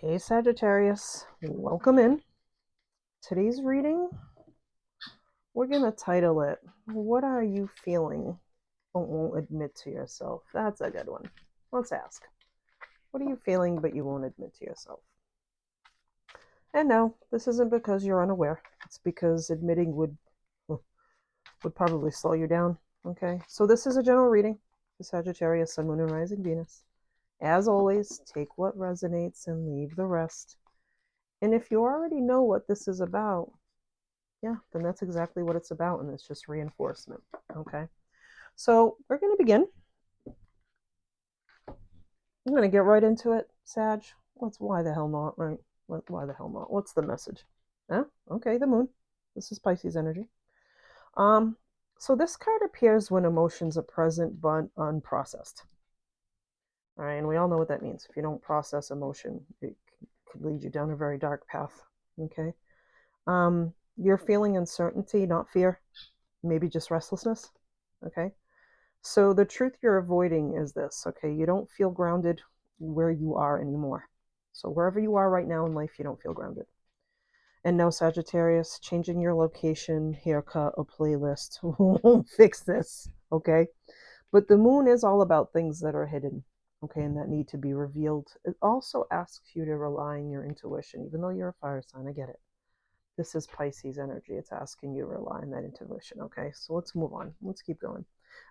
Okay, Sagittarius, welcome in. Today's reading, we're going to title it, What Are You Feeling But Won't Admit to Yourself? That's a good one. Let's ask. What are you feeling but you won't admit to yourself? And no, this isn't because you're unaware. It's because admitting would probably slow you down. Okay, so this is a general reading for Sagittarius, Sun, Moon, and Rising Venus. As always, take what resonates and leave the rest. And if you already know what this is about, yeah, then that's exactly what it's about, and it's just reinforcement. Okay, so we're going to begin. I'm going to get right into it, Sag. Why the hell not, right? Why the hell not? What's the message? Huh? Okay, the moon. This is Pisces energy. So this card appears when emotions are present but unprocessed. All right, and we all know what that means. If you don't process emotion, it could lead you down a very dark path. Okay. You're feeling uncertainty, not fear, maybe just restlessness. Okay. So the truth you're avoiding is this, okay? You don't feel grounded where you are anymore. So wherever you are right now in life, you don't feel grounded. And no, Sagittarius, changing your location, haircut, or playlist won't fix this, okay? But the moon is all about things that are hidden, okay, and that need to be revealed. It also asks you to rely on your intuition, even though you're a fire sign, I get it. This is Pisces energy. It's asking you to rely on that intuition, okay? So let's move on. Let's keep going.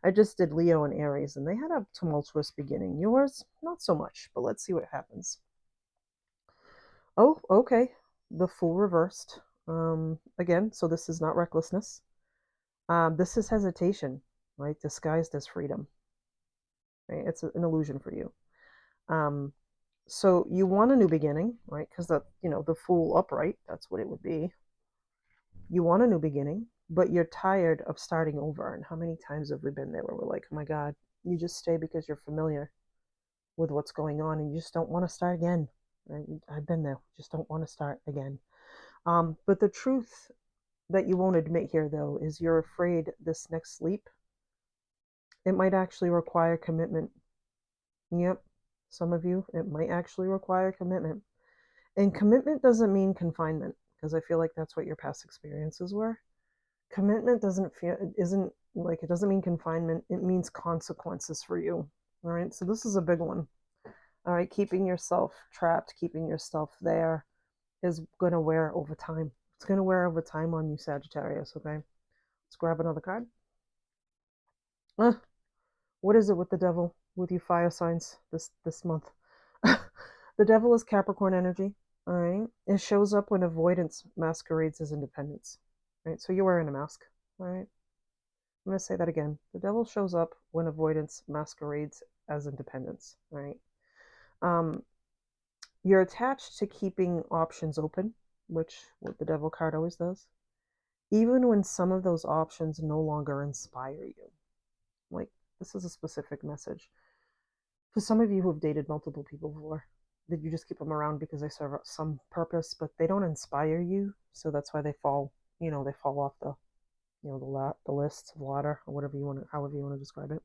I just did Leo and Aries, and they had a tumultuous beginning. Yours, not so much, but let's see what happens. Oh, okay. The Fool reversed. Again, so this is not recklessness. This is hesitation, right? Disguised as freedom. Right? It's an illusion for you. So you want a new beginning, right? Because the Fool upright, that's what it would be. You want a new beginning, but you're tired of starting over. And how many times have we been there where we're like, oh my God, you just stay because you're familiar with what's going on and you just don't want to start again. Right? I've been there, just don't want to start again. But the truth that you won't admit here, though, is you're afraid this next leap, it might actually require commitment. Yep, some of you, it might actually require commitment. And commitment doesn't mean confinement, because I feel like that's what your past experiences were. Commitment it doesn't mean confinement. It means consequences for you. All right. So this is a big one. All right. Keeping yourself trapped, keeping yourself there is going to wear over time. It's going to wear over time on you, Sagittarius. Okay. Let's grab another card. What is it with the devil, with you fire signs this month? The devil is Capricorn energy. All right. It shows up when avoidance masquerades as independence. Right. So you're wearing a mask. All right. I'm going to say that again. The devil shows up when avoidance masquerades as independence, right? You're attached to keeping options open, which what the devil card always does, even when some of those options no longer inspire you. Like, this is a specific message. For some of you who have dated multiple people before, that you just keep them around because they serve some purpose, but they don't inspire you, so that's why they fall off the list of water, or however you want to describe it.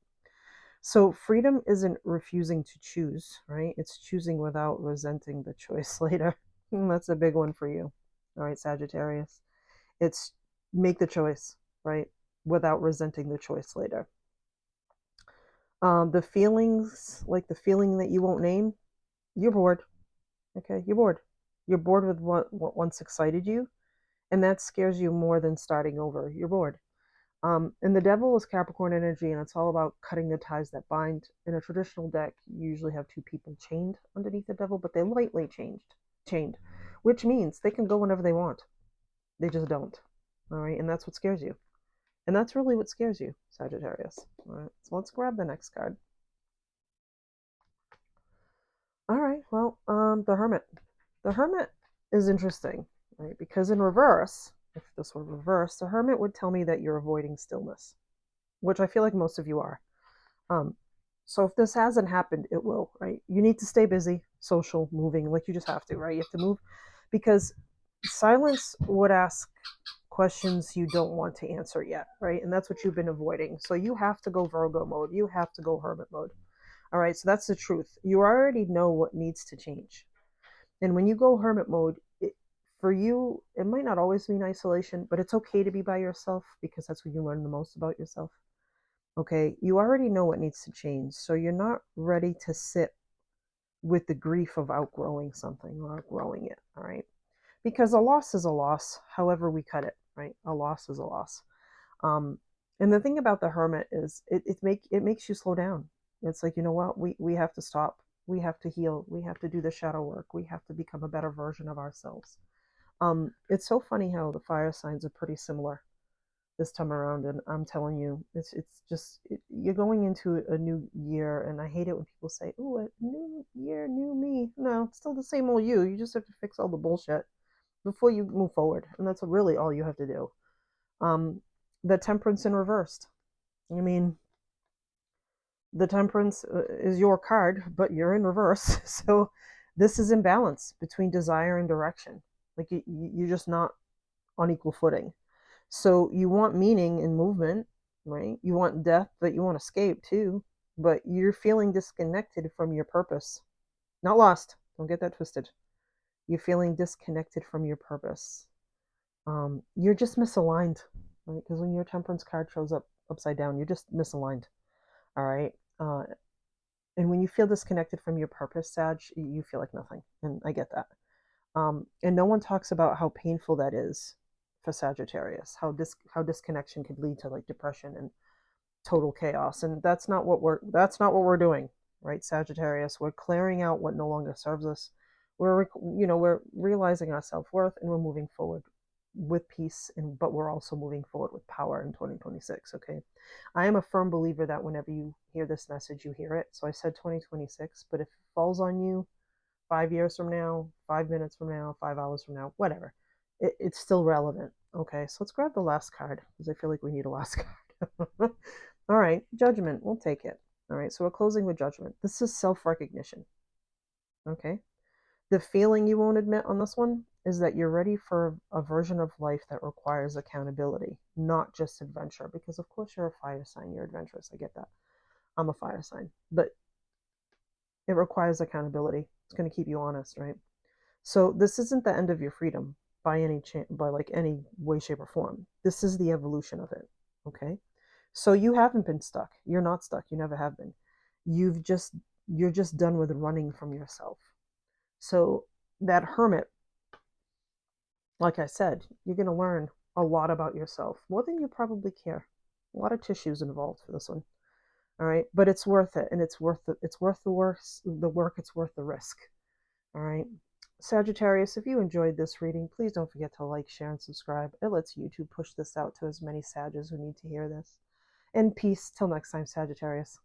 So freedom isn't refusing to choose, right? It's choosing without resenting the choice later. That's a big one for you. All right, Sagittarius. It's make the choice, right? Without resenting the choice later. The feelings, like the feeling that you won't name, you're bored. Okay, you're bored. You're bored with what once excited you, and that scares you more than starting over. You're bored. And the devil is Capricorn energy, and it's all about cutting the ties that bind. In a traditional deck, you usually have two people chained underneath the devil, but they lightly chained, which means they can go whenever they want. They just don't. All right, and that's what scares you. And that's really what scares you, Sagittarius. All right, so let's grab the next card. All right, well, the Hermit. The Hermit is interesting, right? Because in reverse, if this were reversed, the Hermit would tell me that you're avoiding stillness, which I feel like most of you are. So if this hasn't happened, it will, right? You need to stay busy, social, moving, like you just have to, right? You have to move because silence would ask questions you don't want to answer yet, right? And that's what you've been avoiding. So you have to go Virgo mode. You have to go Hermit mode. All right, so that's the truth. You already know what needs to change. And when you go hermit mode, for you, it might not always mean isolation, but it's okay to be by yourself because that's when you learn the most about yourself. Okay, you already know what needs to change, so you're not ready to sit with the grief of outgrowing something or outgrowing it, all right? Because a loss is a loss, however we cut it, right? A loss is a loss. Um, and the thing about the hermit is it makes you slow down. It's like, you know what, we have to stop. We have to heal. We have to do the shadow work. We have to become a better version of ourselves. It's so funny how the fire signs are pretty similar this time around, and I'm telling you, it's just you're going into a new year, and I hate it when people say, "Oh, a new year, new me." No, it's still the same old you. You just have to fix all the bullshit before you move forward, and that's really all you have to do. Um, the temperance in reversed. I mean, the temperance is your card, but you're in reverse, so this is imbalance between desire and direction. Like you're just not on equal footing. So you want meaning and movement, right? You want death, but you want escape too. But you're feeling disconnected from your purpose. Not lost. Don't get that twisted. You're feeling disconnected from your purpose. You're just misaligned, right? Because when your temperance card shows up upside down, you're just misaligned. All right. And when you feel disconnected from your purpose, Sag, you feel like nothing. And I get that. And no one talks about how painful that is for Sagittarius, how disconnection could lead to like depression and total chaos. And that's not what we're doing, right, Sagittarius? We're clearing out what no longer serves us. We're realizing our self-worth, and we're moving forward with peace, and but we're also moving forward with power in 2026. Okay, I am a firm believer that whenever you hear this message, you hear it. So I said 2026, but if it falls on you 5 years from now, 5 minutes from now, 5 hours from now, whatever, it's still relevant. Okay, so let's grab the last card because I feel like we need a last card. All right, judgment, we'll take it. All right, so we're closing with judgment. This is self recognition. Okay, the feeling you won't admit on this one is that you're ready for a version of life that requires accountability, not just adventure. Because, of course, you're a fire sign, you're adventurous. I get that. I'm a fire sign, but it requires accountability. It's going to keep you honest, right? So this isn't the end of your freedom by like any way, shape, or form. This is the evolution of it. Okay. So you haven't been stuck. You're not stuck. You never have been. You've just you're just done with running from yourself. So that hermit, like I said, you're gonna learn a lot about yourself, more than you probably care. A lot of tissues involved for this one. All right. But it's worth it, and it's worth the work, it's worth the risk. All right. Sagittarius, if you enjoyed this reading, please don't forget to like, share, and subscribe. It lets YouTube push this out to as many Sages who need to hear this. And peace till next time, Sagittarius.